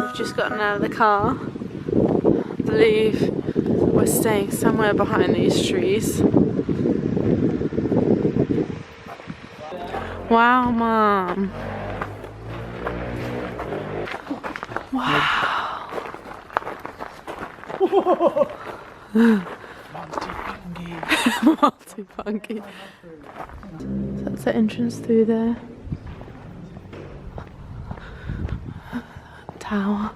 We've just gotten out of the car. I believe we're staying somewhere behind these trees. Wow, Mom. Wow. Multi-funky. So that's the entrance through there. Tower.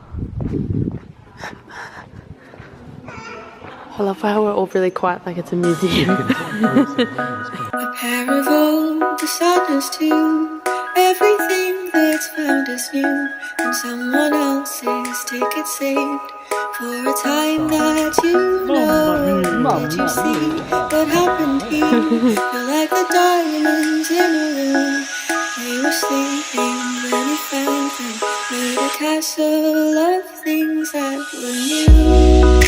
I love how we're all really quiet, like it's a museum. A pair of old designers too. Everything that's found is new, and someone else's ticket saved for a time that you know. Did you see what happened here? You're like the diamonds in a room. They were sleeping when we found them, made a castle of things that were new.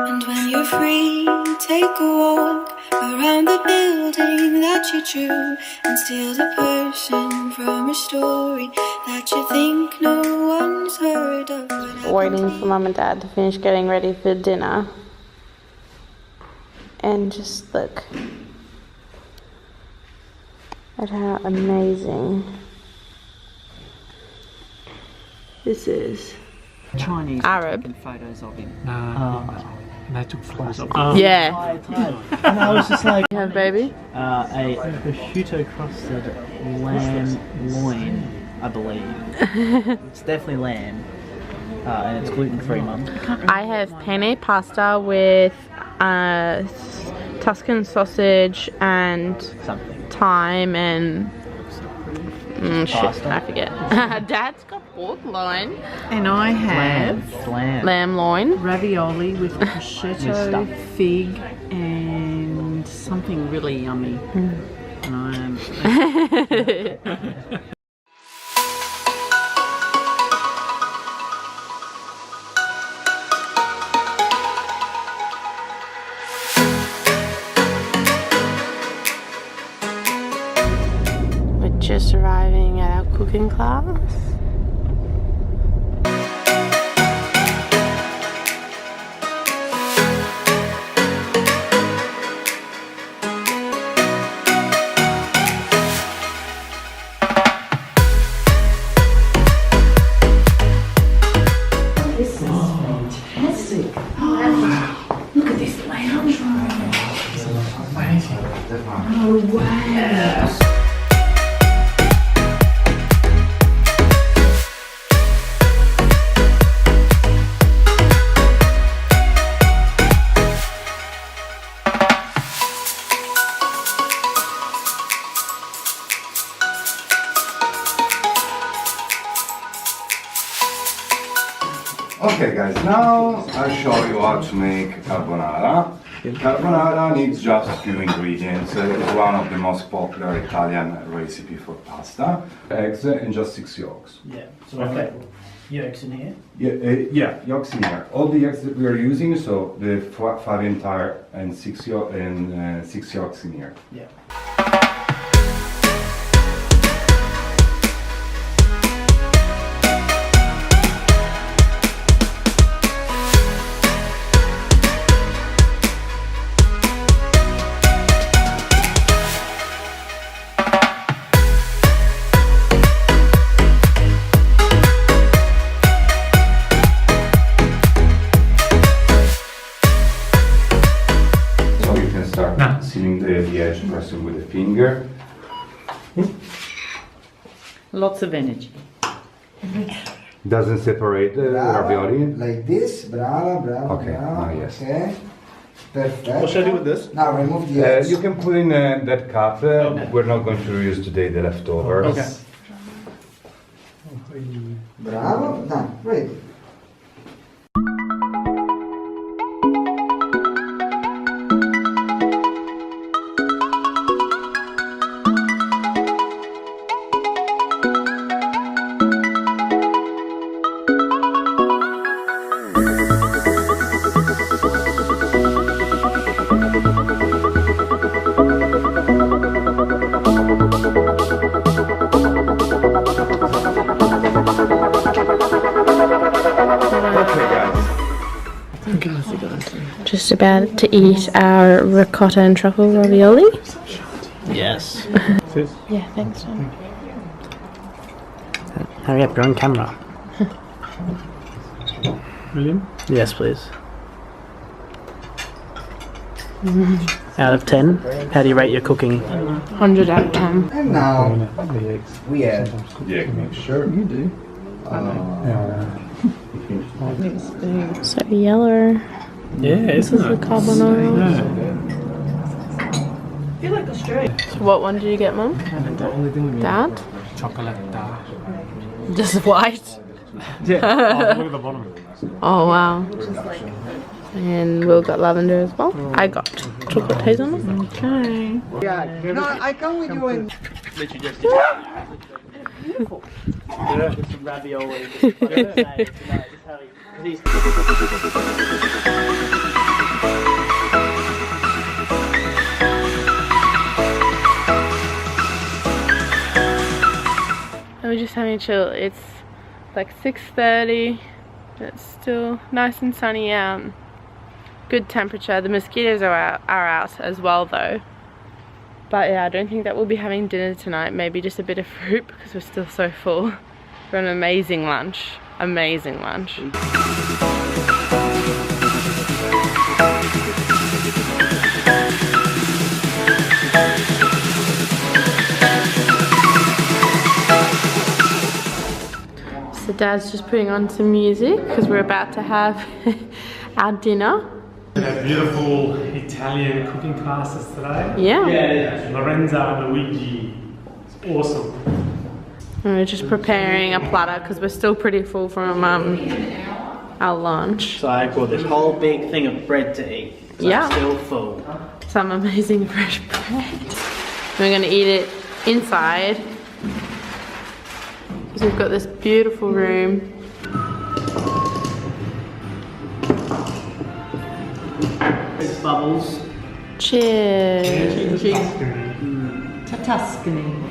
And when you're free, take a walk around the building that you drew, and steal the person from a story that you think no one's heard of. Waiting for Mum and Dad to finish getting ready for dinner. And just look at how amazing this is. Chinese Arab. taking photos of him. They took photos of Yeah. And I was just like, You have a baby? a prosciutto crusted lamb loin, I believe. It's definitely lamb, and it's gluten-free, Mum. I have penne pasta with Tuscan sausage and Something. thyme and shit, Pasta? I forget. Dad's got pork loin, And I have Lamb. lamb loin. ravioli with With prosciutto, stuff. fig, and something really yummy. And I am. We're just arriving at our cooking class. Okay guys, now I'll show you how to make carbonara. Carbonara needs just a few ingredients. It's one of the most popular Italian recipe for pasta. Eggs and just 6 yolks. Yeah. So okay. Yolks in here. Yeah, yolks in here. All the eggs that we are using, so the 5 entire and 6 yolks in here. Yeah. pressing with the finger. Lots of energy. Doesn't separate the ravioli. Like this, brava. Okay, now yes. Okay, perfect. What should I do with this? Now remove the edge. You can put in that cup. We're not going to use today the leftovers. Okay. Bravo, done, ready. Just about to eat our ricotta and truffle ravioli. Yes. Yeah, thanks, John. Hurry up, you're on camera. William? Yes, please. Out of 10, how do you rate your cooking? 100 out of 10. And now The eggs. we add Yeah, make sure. You do. So yellow. Yeah, This is the carbonara. Yeah. So what one did you get, Mum? That? Chocolate. Just white. Yeah. Oh, look at the bottom. Oh wow. And Will got lavender as well. I got chocolate hazelnut. Okay. No, I come with you and Literally just beautiful. Some ravioli. We're just having a chill. It's like 6:30. It's still nice and sunny out. Good temperature. The mosquitoes are out as well though. But yeah, I don't think that we'll be having dinner tonight. Maybe just a bit of fruit because we're still so full. For an amazing lunch. Amazing lunch. So Dad's just putting on some music because we're about to have our dinner. We have beautiful Italian cooking classes today. Yeah. Lorenza and Luigi. It's awesome. And we're just preparing a platter because we're still pretty full from our lunch. So I got this whole big thing of bread to eat. So Yeah. I'm still full. Some amazing fresh bread. We're gonna eat it inside. So we've got this beautiful room. Bubbles. Cheers. To Tuscany.